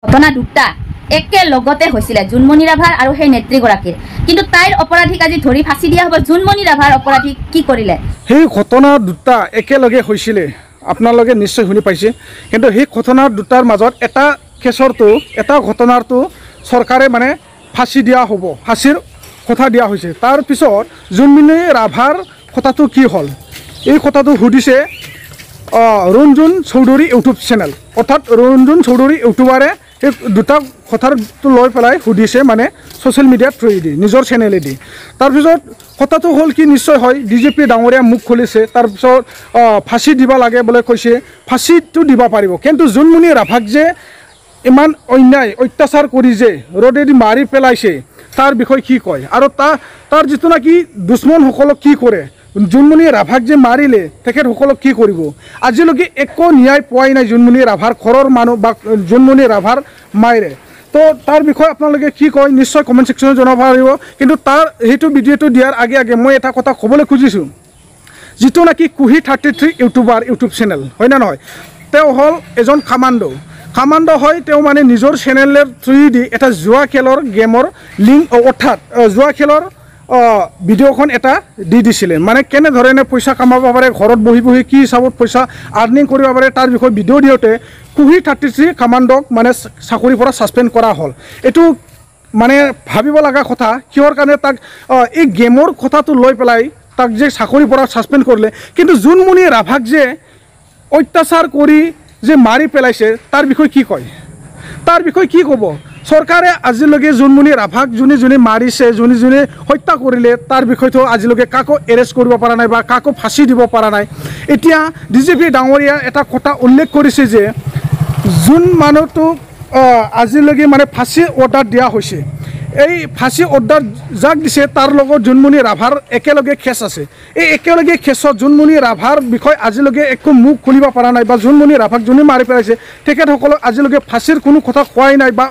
ঘটনা দুটা একেলগতে হৈছিলে জোনমণি ৰাভাৰ আৰু সেই নেত্ৰীগৰাকীৰ, কিন্তু তাইৰ অপৰাধীক আজি ধৰি ফাঁচি দিয়া হ'ব। জোনমণি ৰাভাৰ অপৰাধীক কি কৰিলে? সেই ঘটনা দুটা একেলগে হৈছিলে, আপোনালোকে নিশ্চয় শুনি পাইছে। কিন্তু সেই ঘটনা দুটাৰ মাজত এটা কেছৰটো এটা ঘটনাৰটো চৰকাৰে মানে ফাঁচি দিয়া হ'ব, ফাঁচিৰ কথা দিয়া হৈছে। তাৰপিছত জোনমণি ৰাভাৰ কথাটো কি হ'ল, এই কথাটো সুধিছে ৰঞ্জন চৌধুৰী ইউটিউব চেনেল, অৰ্থাৎ ৰঞ্জন চৌধুৰী ইউটিউবাৰে এই দুটা কথাটো লৈ পেলাই সুধিছে মানে ছ'চিয়েল মিডিয়াৰ থ্ৰুৱেদি নিজৰ চেনেলেদি। তাৰপিছত কথাটো হ'ল কি, নিশ্চয় হয় DGP ডাঙৰীয়া মুখ খুলিছে, তাৰপিছত ফাঁচি দিব লাগে বুলি কৈছে, ফাঁচিটো দিব পাৰিব। কিন্তু জোনমণি ৰাভাক যে ইমান অন্যায় অত্যাচাৰ কৰি যে ৰ'দেদি মাৰি পেলাইছে তাৰ বিষয়ে কি কয়, আৰু তাৰ যিটো নেকি দুশ্মনসকলক কি কৰে, জোনমণি ৰাভাক যে মাৰিলে তেখেতসকলক কি কৰিব, আজিলৈকে একো ন্যায় পোৱাই নাই জোনমণি ৰাভাৰ ঘৰৰ মানুহ বা জোনমণি ৰাভাৰ মায়েৰে। তো তাৰ বিষয়ে আপোনালোকে কি কয় নিশ্চয় কমেণ্ট ছেকশ্যনত জনাব পাৰিব। কিন্তু তাৰ সেইটো ভিডিঅ'টো দিয়াৰ আগে আগে মই এটা কথা ক'বলৈ খুজিছোঁ, যিটো নেকি কুহি 33 ইউটিউবাৰ ইউটিউব চেনেল হয় নে নহয়, তেওঁ হ'ল এজন কামাণ্ড হয়। তেওঁ মানে নিজৰ চেনেলৰ থ্ৰুৱেদি এটা জুৱা খেলৰ গেমৰ লিংক, অৰ্থাৎ জুৱা খেলৰ ভিডিঅ'খন এটা দি দিছিলে, মানে কেনেধৰণে পইচা কামাব পাৰে, ঘৰত বহি বহি কি হিচাপত পইচা আৰ্নিং কৰিব পাৰে তাৰ বিষয়ে ভিডিঅ' দিওঁতে কুহি 33 কামাণ্ডক মানে চাকৰিৰ পৰা ছাছপেণ্ড কৰা হ'ল। এইটো মানে ভাবিব লগা কথা, কিহৰ কাৰণে তাক এই গেমৰ কথাটো লৈ পেলাই তাক যে চাকৰিৰ পৰা ছাছপেণ্ড কৰিলে। কিন্তু জোনমণি ৰাভাক যে অত্যাচাৰ কৰি যে মাৰি পেলাইছে তাৰ বিষয়ে কি কয়, তাৰ বিষয়ে কি ক'ব চৰকাৰে? আজিলৈকে জোনমণি ৰাভাক যোনে মাৰিছে, যোনে হত্যা কৰিলে তাৰ বিষয়টো আজিলৈকে কাকো এৰেষ্ট কৰিব পৰা নাই বা কাকো ফাঁচি দিব পৰা নাই। এতিয়া DGP ডাঙৰীয়া এটা কথা উল্লেখ কৰিছে যে যোন মানুহটোক আজিলৈকে মানে ফাঁচি অৰ্ডাৰ দিয়া হৈছে, এই ফাঁচি অৰ্ডাৰ যাক দিছে তাৰ লগত জোনমণি ৰাভাৰ একেলগে কেছ আছে। এই একেলগে কেছত জোনমণি ৰাভাৰ বিষয়ে আজিলৈকে একো মুখ খুলিব পৰা নাই, বা জোনমণি ৰাভাক যোনে মাৰি পেলাইছে তেখেতসকলক আজিলৈকে ফাঁচিৰ কোনো কথা কোৱাই নাই বা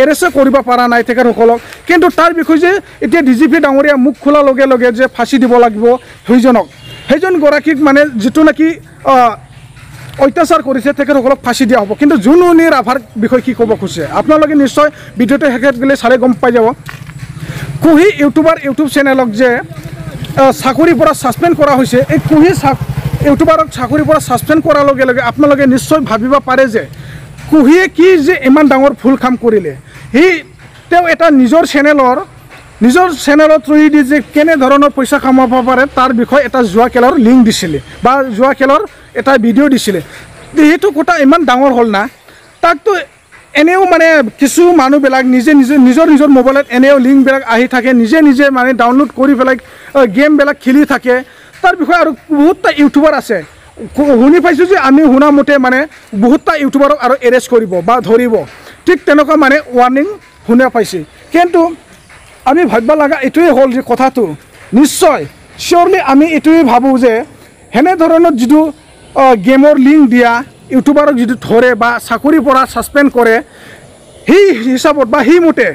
এৰেষ্ট কৰিব পৰা নাই তেখেতসকলক। কিন্তু তাৰ বিষয়ে যে এতিয়া DGP ডাঙৰীয়া মুখ খোলাৰ লগে লগে যে ফাঁচি দিব লাগিব সেইজন গৰাকীক মানে যিটো নেকি অত্যাচাৰ কৰিছে তেখেতসকলক ফাঁচি দিয়া হ'ব। কিন্তু জোনমণি ৰাভাৰ বিষয়ে কি ক'ব খুজিছে আপোনালোকে নিশ্চয় ভিডিঅ'টো শেষত গ'লে চালে গম পাই যাব। কুহি ইউটিউবাৰ ইউটিউব চেনেলক যে চাকৰিৰ পৰা ছাছপেণ্ড কৰা হৈছে, এই কুহি ইউটিউবাৰক চাকৰিৰ পৰা ছাছপেণ্ড কৰাৰ লগে লগে আপোনালোকে নিশ্চয় ভাবিব পাৰে যে কুহিয়ে কি যে ইমান ডাঙৰ ভুল কাম কৰিলে। তেওঁ এটা নিজৰ চেনেলৰ থ্ৰুৱেদি যে কেনেধৰণৰ পইচা কামাব পাৰে তাৰ বিষয়ে এটা জুৱা খেলৰ লিংক দিছিলে বা জুৱা খেলৰ এটা ভিডিঅ' দিছিলে। সেইটো কথা ইমান ডাঙৰ হ'ল না, তাকতো এনেও মানে কিছু মানুহবিলাক নিজৰ মোবাইলত এনেও লিংকবিলাক আহি থাকে, নিজে মানে ডাউনলোড কৰি পেলাই গেমবিলাক খেলি থাকে। তাৰ বিষয়ে আৰু বহুতটা ইউটিউবাৰ আছে, শুনি পাইছোঁ যে আমি শুনা মতে মানে বহুতটা ইউটিউবাৰক আৰু এৰেষ্ট কৰিব বা ধৰিব, ঠিক তেনেকুৱা মানে ৱাৰ্ণিং শুনা পাইছে। কিন্তু আমি ভাবিব লগা এইটোৱে হ'ল যে কথাটো নিশ্চয় চিয়'ৰলি আমি এইটোৱে ভাবোঁ যে সেনেধৰণৰ যিটো গেমৰ লিংক দিয়া ইউটিউবাৰক যিটো ধৰে বা চাকৰিৰ পৰা ছাছপেণ্ড কৰে, সেই হিচাপত বা সেইমতে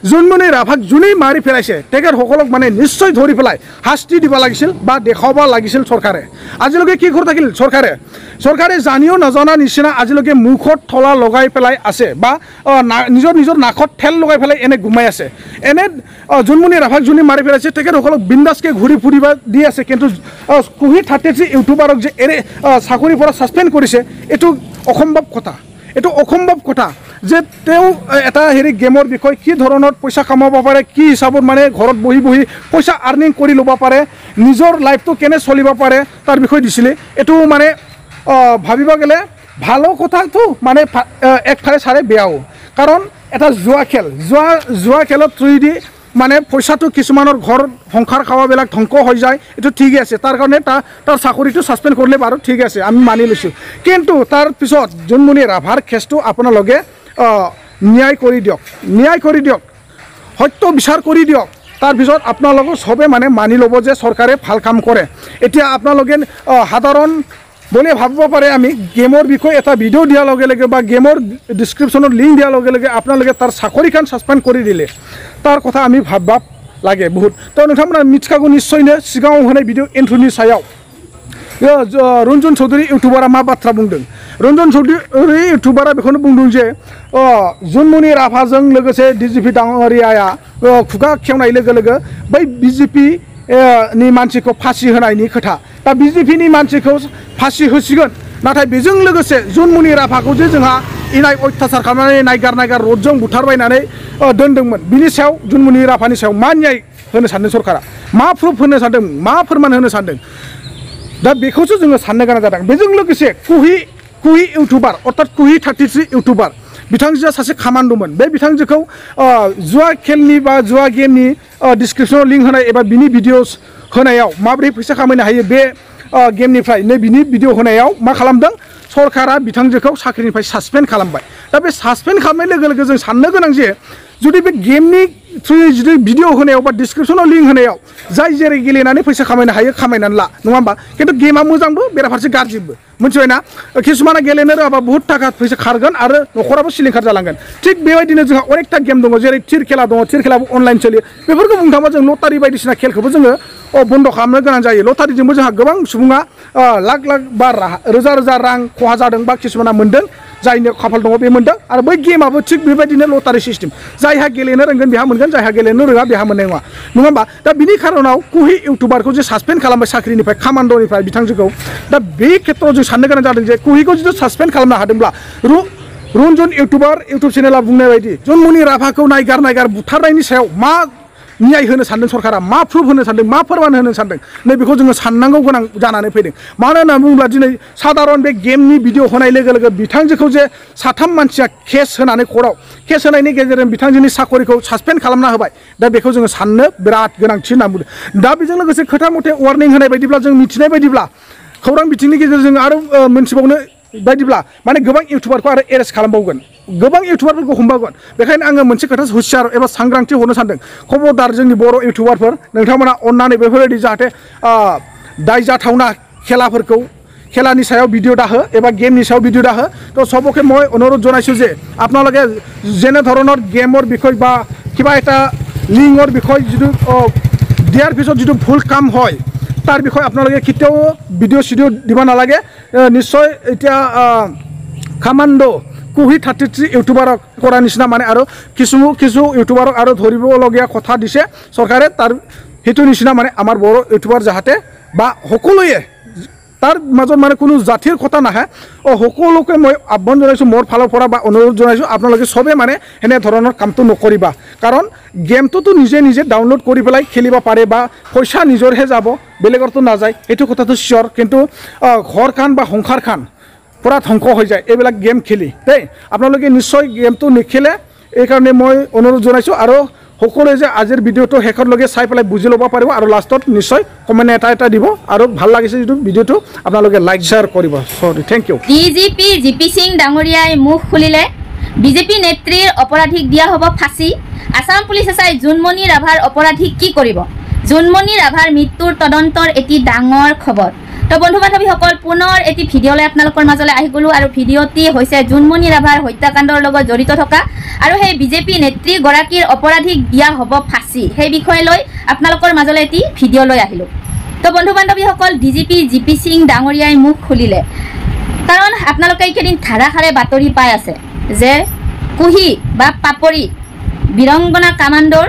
জোনমণি ৰাভাক যোনেই মাৰি পেলাইছে তেখেতসকলক মানে নিশ্চয় ধৰি পেলাই শাস্তি দিব লাগিছিল বা দেখাব লাগিছিল চৰকাৰে। আজিলৈকে কি কৰি থাকিল চৰকাৰে জানিও নজনা নিচিনা আজিলৈকে মুখত থলা লগাই পেলাই আছে বা নিজৰ নাকত ঠেল লগাই পেলাই এনে ঘুমাই আছে। এনে জোনমণি ৰাভাক যোনে মাৰি পেলাইছে তেখেতসকলক বিন্দাছকৈ ঘূৰি ফুৰিব দি আছে। কিন্তু কুহি 33 ইউটিউবাৰক যে চাকৰিৰ পৰা ছাছপেণ্ড কৰিছে, এইটো অসম্ভৱ কথা যে তেওঁ এটা গেমৰ বিষয়ে কি ধৰণৰ পইচা কামাব পাৰে, কি হিচাপত মানে ঘৰত বহি বহি পইচা আৰ্নিং কৰি ল'ব পাৰে, নিজৰ লাইফটো কেনে চলিব পাৰে তাৰ বিষয়ে দিছিলে। এইটো মানে ভাবিব গ'লে ভালো কথাটো মানে একফালে চালে বেয়াও, কাৰণ এটা জুৱা খেলৰ থ্ৰুৱেদি মানে পইচাটো কিছুমানৰ ঘৰ সংসাৰ খাৱাবিলাক ধ্বংস হৈ যায়, এইটো ঠিকেই আছে। তাৰ কাৰণে তাৰ চাকৰিটো ছাছপেণ্ড কৰিলে বাৰু ঠিক আছে, আমি মানি লৈছোঁ। কিন্তু তাৰপিছত জোনমণি ৰাভাৰ কেছটো আপোনালোকে ন্যায় কৰি দিয়ক, সত্য বিচাৰ কৰি দিয়ক। তাৰপিছত আপোনালোকে চবে মানে মানি ল'ব যে চৰকাৰে ভাল কাম কৰে। এতিয়া আপোনালোকে সাধাৰণ বুলি ভাবিব পাৰে আমি গেমৰ বিষয়ে এটা ভিডিঅ' দিয়াৰ লগে লগে বা গেমৰ ডিছক্ৰিপশ্যনত লিংক দিয়াৰ লগে লগে আপোনালোকে তাৰ চাকৰিখন ছাছপেণ্ড কৰি দিলে, তাৰ কথা আমি ভাবিব লাগে বহুত। তো नोंथांमोना मिथिखागौ निश्चयनो सिगाङाव होनाय भिडिअ' इन्ट्र'नि सायाव रन्जन चौधुरी इउटुबारा मा बाथ्रा बुंदों रन्जन चौधुरी इउटुबारा बेखौनो बुंदों जे जुनमनि राभाजों लोगोसे डिजिपि डाङरियाया खुगा खेवनाय लोगो लोगो बै बिजेपि नि मानसिखौ फासि होनायनि खोथा दा बिजेपिनि मानसिखौ फासि होसिगोन नाथाय बेजों लोगोसे जुनमनि राभाखौ जे जोंहा इनाय अयथासार खालामनानै नायगार रडजों बुथारबायनानै दोनदोंमोन बिनि सायाव जुनमनि राभानि सायाव मा न्याय होनो सानदों सरकारा मा प्रुफ होनो सानदों मा फोरमान होनो सानदों दा बेखौसो जोङो साननो गोनां जादों बेजों लोगोसे कुहि इउटुबार अर्थात कुहि 33 इउटुबार बिथांजोआ सासे खामान्डोमोन बे बिथांजोखौ जुवा खेलनि बा जुवा गेमनि डिसक्रिपसनाव लिंक होनाय एबा बिनि भिडिअस होनायाव माबोरै फैसा खामायनो हायो बे गेमनिफ्राय नै बिनि भिडिअ होनायाव मा खालामदों सरकारा बिथांजोखौ साख्रिनिफ्राय सासपेन्ड खालामबाय दा बे सासपेन्ड खालामनाय लोगो लोगो जों साननो गोनां जे जुदि बे गेमनि थ्रुयै जुदि भिडिअ होनायाव बा डिसक्रिपसनाव लिंक होनायाव जाय जेरै गेलेनानै फैसा खामायनो हायो खामायनानै ला नङा होमबा खिन्थु गेमा मोजांबो बेराफारसे गाज्रिबो मिथिबायना किसुमाना गेलेनो रोङाबा बहुत थाखा फैसा खारगोन आरो न'खराबो सिलिंखार जालांगोन थिग बेबायदिनो जोंहा अनेकथा गेम दङ जेरै थिर खेला दङ थिर खेलाबो अनलाइन सोलियो बेफोरखौ बुंनो थाङोबा जों लटारि बायदिसिना खेलखौबो जोङो बन्द खालामनो गोनां जायो लटारिजोंबो जोंहा गोबां सुबुङा लाख बा रोजा रोजा रां खहा जादों बा किसुमाना मोन्दों जायनो खाफाल दङ बे मोन्दों आरो बै गेमाबो थिग बेबायदिनो लटारि सिस्टेम जायहा गेलेनो रोंगोन बेहा मोनगोन जायहा गेलेनो रोङा बेहा मोननाय नङा नङा होमबा दा बिनि खारनाव कुहि इउटुबारखौ जे सासपेन्ड खालामबाय साख्रिनिफ्राय कामान्ड'निफ्राय बिथांजोखौ दा बे खेत्रआव जों साननो गोनां जादों जे कुहिखौ जुदि सासपेन्ड खालामनो हादोंब्ला रन्जन इउटुबार इउटुब चेनेला बुंनाय बायदि जुनमनि राभाखौ नायगार बुथारनायनि सायाव मा न्याय होनो सानदों सरकारा मा प्रुफ होनो सानदों मा फोरमान होनो सानदों नैबेखौ जोङो साननांगौ गोनां जानानै फैदों मानो होनना बुङोब्ला दिनै साधारन बे गेमनि भिडिअ होनाय लोगो लोगो बिथांजोखौ जे साथाम मानसिया केस होनानै कर्टआव केस होनायनि गेजेरजों बिथांजोनि साखरिखौ सासपेन्ड खालामना होबाय दा बेखौ जोङो साननो बिराद गोनांथि होनना बुंदों दा बेजों लोगोसे खोथा मथे वार्निं होनाय बायदिब्ला जों मिथिनाय बायदिब्ला खौरां बिथिंनि गेजेरजों आरो मोनथिबावनो बायदिब्ला माने गोबां इउटुबारखौ आरो एरेस्ट खालामबावगोन गोबां इउटुबारफोरखौ हमबावगोन बेखायनो आङो मोनसे खोथा हुसियार एबा सांग्रांथि हरनो सानदों खबरदार जोंनि बर' इउटुबारफोर नोंथांमोना अन्नानै बेफोरबायदि जाहाथे दाय जाथावना खेलानि सायाव भिडिअ दाहो एबा गेमनि सायाव भिडिअ दाहो তো সবকে মই অনুৰোধ জনাইছোঁ যে আপোনালোকে যেনে ধৰণৰ গেমৰ বিষয় বা কিবা এটা লিংকৰ বিষয় যিটো দিয়াৰ পিছত যিটো ভুল কাম হয় তাৰ বিষয়ে আপোনালোকে কেতিয়াও ভিডিঅ' চিডিঅ' দিব নালাগে নিশ্চয় এতিয়া কামান্ডো কুহি 33 ইউটিউবাৰক কৰা নিচিনা মানে আৰু কিছু ইউটিউবাৰক আৰু ধৰিবলগীয়া কথা দিছে চৰকাৰে তাৰ হেতু নিচিনা মানে আমাৰ বড় ইউটিউবাৰ যাহাতে বা সকলোৱে তাৰ মাজত মানে কোনো জাতিৰ কথা নাহে সকলোকে মই আহ্বান জনাইছোঁ মোৰ ফালৰ পৰা বা অনুৰোধ জনাইছোঁ আপোনালোকে সবে মানে এনে ধৰণৰ কামটো নকৰিবা কাৰণ গেমটোতো নিজে ডাউনলোড কৰি পেলাই খেলিব পাৰে বা পইচা নিজৰহে যাব বেলেগৰতো নাযায় এইটো কথাটো চিয়ৰ কিন্তু ঘৰখান বা সংসাৰখান পুরা ধ্বংস হয়ে যায় এইবিলাক গেম খেলি দেই আপোনালোকে নিশ্চয় গেমটো নেখেলে এই কাৰণে মই অনুৰোধ জনাইছোঁ আৰু সকলোৱে যে আজিৰ ভিডিঅ'টো শেষৰলৈকে চাই পেলাই বুজি ল'ব পাৰিব আৰু লাষ্টত নিশ্চয় কমেণ্ট এটা দিব আৰু ভাল লাগিছে যিটো ভিডিঅ'টো আপোনালোকে লাইক শ্বেয়াৰ কৰিব sorry thank you DGP GP Singh ডাঙৰীয়াই মুখ খুলিলে বিজেপি নেত্ৰীৰ অপৰাধীক দিয়া হ'ব ফাঁচি আসাম পুলিচ এছআই জুনমনি ৰাভাৰ অপৰাধীক কি কৰিব জুনমনি ৰাভাৰ মৃত্যুৰ তদন্তৰ এটি ডাঙৰ খবৰ তো বন্ধু বান্ধৱীসকল পুনৰ এটি ভিডিঅ'লৈ আপোনালোকৰ মাজলৈ আহি গ'লোঁ আৰু ভিডিঅ'টি হৈছে জুনমনি ৰাভাৰ হত্যাকাণ্ডৰ লগত জড়িত থকা আৰু সেই বিজেপি নেত্ৰীগৰাকীৰ অপৰাধীক দিয়া হ'ব ফাঁচি সেই বিষয় লৈ আপোনালোকৰ মাজলৈ এটি ভিডিঅ' লৈ আহিলোঁ তো বন্ধু বান্ধৱীসকল ডিজিপি জিপি সিং ডাঙৰীয়াই মুখ খুলিলে কাৰণ আপোনালোকে এইকেইদিন ধাৰাসাৰে বাতৰি পাই আছে যে কুহি বা পাপৰি বীৰংগনা কামাণ্ডৰ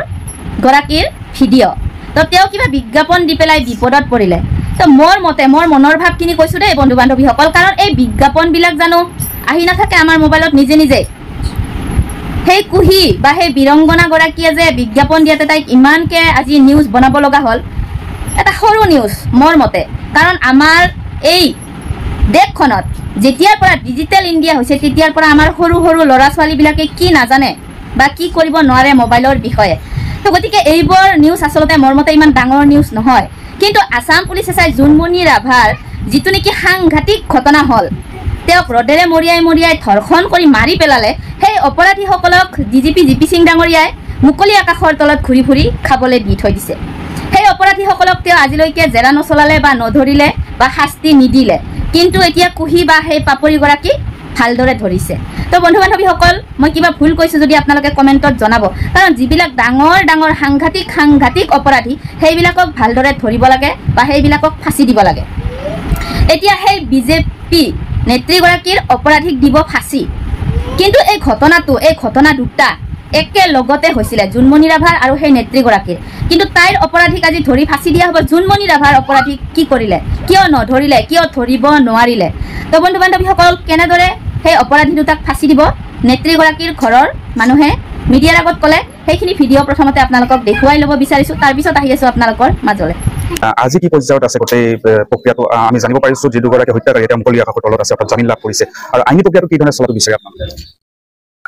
গৰাকীৰ ভিডিঅ' তো তেওঁ কিবা বিজ্ঞাপন দি পেলাই বিপদত পৰিলে তো মোৰ মতে মোৰ মনৰ ভাৱখিনি কৈছোঁ দেই বন্ধু বান্ধৱীসকল কাৰণ এই বিজ্ঞাপনবিলাক জানো আহি নাথাকে আমাৰ মোবাইলত নিজে সেই কুহি বা সেই বীৰংগনাগৰাকীয়ে যে বিজ্ঞাপন দিয়াতে তাইক ইমানকৈ আজি নিউজ বনাব লগা হ'ল এটা সৰু নিউজ মোৰ মতে কাৰণ আমাৰ এই দেশখনত যেতিয়াৰ পৰা ডিজিটেল ইণ্ডিয়া হৈছে তেতিয়াৰ পৰা আমাৰ সৰু ল'ৰা ছোৱালীবিলাকে কি নাজানে বা কি কৰিব নোৱাৰে মোবাইলৰ বিষয়ে তো গতিকে এইবোৰ নিউজ আচলতে মোৰ মতে ইমান ডাঙৰ নিউজ নহয় কিন্তু আসাম পুলিচ এছআই জুনমনি ৰাভাৰ যিটো নেকি সাংঘাতিক ঘটনা হ'ল তেওঁক ৰদেৰে মৰিয়াই ধৰ্ষণ কৰি মাৰি পেলালে সেই অপৰাধীসকলক ডিজিপি জিপি সিং ডাঙৰীয়াই মুকলি আকাশৰ তলত ঘূৰি ফুৰি খাবলৈ দি থৈ দিছে সেই অপৰাধীসকলক তেওঁ আজিলৈকে জেৰা নচলালে বা নধৰিলে বা শাস্তি নিদিলে কিন্তু এতিয়া কুহি বা সেই পাপৰিগৰাকী ভালদৰে ধৰিছে তো বন্ধু বান্ধৱীসকল মই কিবা ভুল কৈছোঁ যদি আপোনালোকে কমেণ্টত জনাব কাৰণ যিবিলাক ডাঙৰ সাংঘাতিক অপৰাধী সেইবিলাকক ভালদৰে ধৰিব লাগে বা সেইবিলাকক ফাঁচি দিব লাগে এতিয়া সেই বিজেপি নেত্ৰীগৰাকীৰ অপৰাধীক দিব ফাঁচি। কিন্তু এই ঘটনা দুটা একেলগতে হৈছিলে জোনমণি ৰাভাৰ আৰু সেই নেত্ৰীগৰাকীৰ। কিন্তু তাইৰ অপৰাধীক আজি ধৰি ফাঁচি দিয়া হ'ব। জোনমণি ৰাভাৰ অপৰাধীক কি কৰিলে, কিয় নধৰিলে, কিয় ধৰিব নোৱাৰিলে? তো বন্ধু বান্ধৱীসকল, কেনেদৰে সেই অপৰাধী দুটাক ফাঁচি দিব নেত্ৰীগৰাকীৰ ঘৰৰ মানুহে মিডিয়াৰ আগত ক'লে, সেইখিনি ভিডিঅ' প্ৰথমতে আপোনালোকক দেখুৱাই ল'ব বিচাৰিছোঁ। তাৰপিছত আহি আছোঁ আপোনালোকৰ মাজলৈ। আজি কি পৰ্যায়ত আছে গোটেই প্ৰক্ৰিয়াটো আমি জানিব পাৰিছোঁ। যি দুগৰাকী হত্যাকাৰী এতিয়া মুকলি আকাশৰ তলত আছে, অৰ্থাৎ জামিন লাভ কৰিছে। আৰু আইনী প্ৰক্ৰিয়াটো কি ধৰণে চলাটো বিচাৰে আপোনালোকে?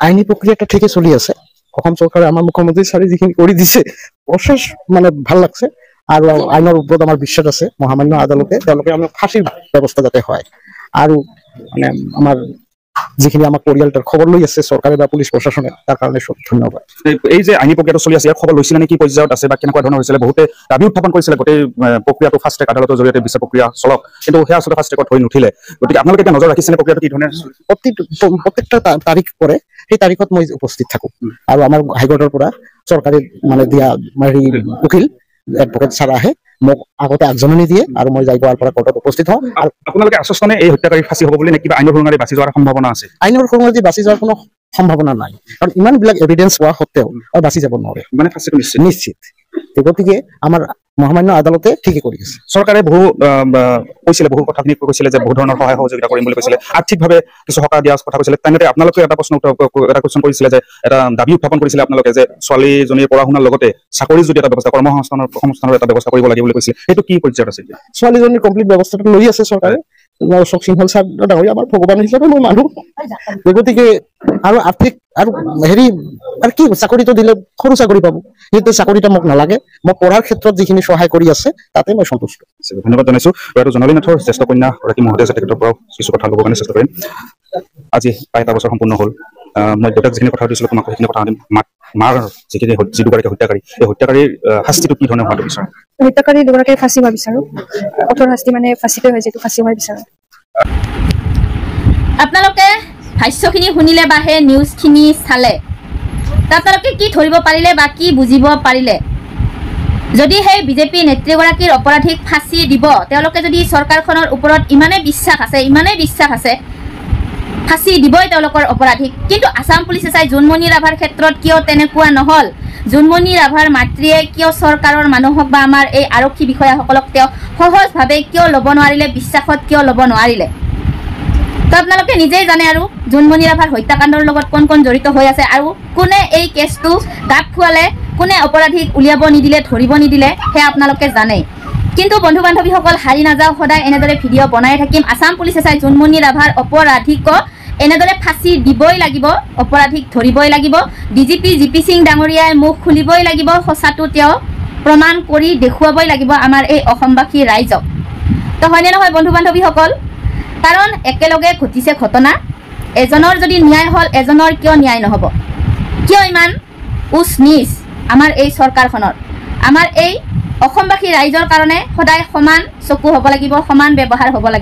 আইনী প্ৰক্ৰিয়াটো ঠিকে চলি আছে। অসম চৰকাৰে আমাৰ মুখ্যমন্ত্ৰী ছাৰে যিখিনি কৰি দিছে, প্ৰচেছ মানে ভাল লাগছে। আৰু আইনৰ ওপৰত আমাৰ বিশ্বাস আছে। মহামান্য আদালতে তেওঁলোকে আমাক ফাঁচীৰ ব্যৱস্থা যাতে হয়। আৰু মানে আমাৰ যিখিনি আমাক পৰিয়ালটোৰ খবৰ লৈ আছে চৰকাৰে বা পুলিচ প্ৰশাসনে, তাৰ কাৰণে ধন্যবাদ। এই যে আইনী প্ৰক্ৰিয়াটো চলি আছে, ইয়াৰ খবৰ লৈছিলে নে? কি পৰ্যায়ত আছে বা কেনেকুৱা ধৰণৰ হৈছিলে? বহুতে দাবী উত্থাপন কৰিছিলে গোটেই প্ৰক্ৰিয়াটো ফাষ্ট ট্ৰেক আদালতৰ জৰিয়তে বিচাৰ প্ৰক্ৰিয়া চলক, কিন্তু সেয়া আচলতে ফাষ্ট ট্ৰেকত হৈ নুঠিলে। গতিকে আপোনালোকে এতিয়া নজৰ ৰাখিছেনে প্ৰক্ৰিয়াটো কি ধৰণে? প্ৰত্যেকটা তাৰিখ পৰে, সেই তাৰিখত মই উপস্থিত থাকো। আৰু আমাৰ হাইকোৰ্টৰ পৰা চৰকাৰে মানে দিয়া উকিল এডভোকেট ছাৰ আহে, মোক আগতে আগজননী দিয়ে আৰু মই যাই গোৱাৰ পৰা কোৰ্টত উপস্থিত হওঁ। আৰু আপোনালোকে আশ্বস্তনে এই হত্যাকাৰী ফাঁচি হ'ব বুলি নে কিবা আইনৰ সুৰঙাৰে বাচি যোৱাৰ সম্ভাৱনা আছে? আইনৰ সুৰঙাৰে বাচি যোৱাৰ কোনো সম্ভাৱনা নাই, কাৰণ ইমানবিলাক এভিডেন্স হোৱা সত্ত্বেও বাচি যাব নোৱাৰে। মানে ফাঁচিটো নিশ্চিত। গতিকে আমাৰ মহামান্য আদালতে ঠিকে কৰি আছে। চৰকাৰে বহু কথাখিনি কৈছিলে যে বহু ধৰণৰ সহায় সহযোগিতা কৰিম বুলি কৈছিলে, আৰ্থিকভাৱে কিছু সকাহ দিয়া কথা কৈছিলে। তেনেতে আপোনালোকে এটা কুৱেশ্যন কৰিছিলে যে এটা দাবী উত্থাপন কৰিছিলে আপোনালোকে যে ছোৱালীজনীৰ পঢ়া শুনাৰ লগতে চাকৰিৰ যদি এটা ব্যৱস্থা, কৰ্মসংস্থানৰ এটা ব্যৱস্থা কৰিব লাগে বুলি কৈছিলে। সেইটো কি পৰ্যায়ত আছে? ছোৱালীজনীৰ কমপ্লিট ব্যৱস্থাটো লৈ আছে চৰকাৰে। অশোক সিংহল ছাৰ ডাঙৰীয়া আমাৰ ভগৱান হিচাপে মই মানুহ। গতিকে আৰু আৰ্থিক আৰু আৰু কি চাকৰিটো দিলে সৰু চাকৰি পাব, সেইটো চাকৰিটা মোক নালাগে। মই পঢ়াৰ ক্ষেত্ৰত যিখিনি সহায় কৰি আছে তাতে মই সন্তুষ্ট। ধন্যবাদ জনাইছো। আৰু জোনালী নাথৰ জ্যেষ্ঠ কন্যা গৰাকী মহোদয় তেখেতৰ পৰাও কিছু কথা ল'ব কাৰণে চেষ্টা কৰিম। আজি প্ৰায় এটা বছৰ সম্পূৰ্ণ হ'ল। মই দেউতাক যিখিনি কথা সুধিছিলোঁ তোমাক সেইখিনি কথা সুধিম। মাৰ যি দুগৰাকী হত্যাকাৰী, এই হত্যাকাৰীৰ শাস্তিটো কি ধৰণে হোৱাটো বিচাৰে? হত্যাকাৰী দুগৰাকীৰ ফাঁচি হোৱা বিচাৰো। কঠোৰ শাস্তি মানে ফাঁচিতে হয়, যিটো ফাঁচি হোৱা বিচাৰো। আপোনালোকে ভাষ্যখিনি শুনিলে বা সেই নিউজখিনি চালে, আপোনালোকে কি ধৰিব পাৰিলে বা কি বুজিব পাৰিলে? যদি সেই বিজেপি নেত্ৰীগৰাকীৰ অপৰাধীক ফাঁচি দিব, তেওঁলোকে যদি চৰকাৰখনৰ ওপৰত ইমানেই বিশ্বাস আছে ফাঁচি দিবই তেওঁলোকৰ অপৰাধীক। কিন্তু আছাম পুলিচে চাই জোনমণি ৰাভাৰ ক্ষেত্ৰত কিয় তেনেকুৱা নহ'ল? জোনমণি ৰাভাৰ মাতৃয়ে কিয় চৰকাৰৰ মানুহক বা আমাৰ এই আৰক্ষী বিষয়াসকলক তেওঁ সহজভাৱে কিয় ল'ব নোৱাৰিলে, বিশ্বাসত কিয় ল'ব নোৱাৰিলে? তো আপোনালোকে নিজেই জানে আৰু জোনমণি ৰাভাৰ হত্যাকাণ্ডৰ লগত কোন কোন জড়িত হৈ আছে আৰু কোনে এই কেছটো গাত খুৱালে, কোনে অপৰাধীক উলিয়াব নিদিলে, ধৰিব নিদিলে, সেয়া আপোনালোকে জানেই। কিন্তু বন্ধু বান্ধৱীসকল, হাৰি নাযাওঁ, সদায় এনেদৰে ভিডিঅ' বনাই থাকিম। আছাম পুলিচে চাই জোনমণি ৰাভাৰ অপৰাধীক এনেদৰে ফাঁচি দিবই লাগিব, অপৰাধীক ধৰিবই লাগিব। ডিজিপি জিপি সিং ডাঙৰীয়াই মুখ খুলিবই লাগিব, সঁচাটো তেওঁ প্ৰমাণ কৰি দেখুৱাবই লাগিব আমাৰ এই অসমবাসী ৰাইজক। তো হয়নে নহয় বন্ধু বান্ধৱীসকল? কাৰণ একেলগে ঘটিছে ঘটনা। এজনৰ যদি ন্যায় হ'ল, এজনৰ কিয় ন্যায় নহ'ব? কিয় ইমান উচ নিচ আমাৰ এই চৰকাৰখনৰ? আমাৰ এই অসমবাসী ৰাইজৰ কাৰণে সদায় সমান চকু হ'ব লাগিব, সমান ব্যৱহাৰ হ'ব লাগিব।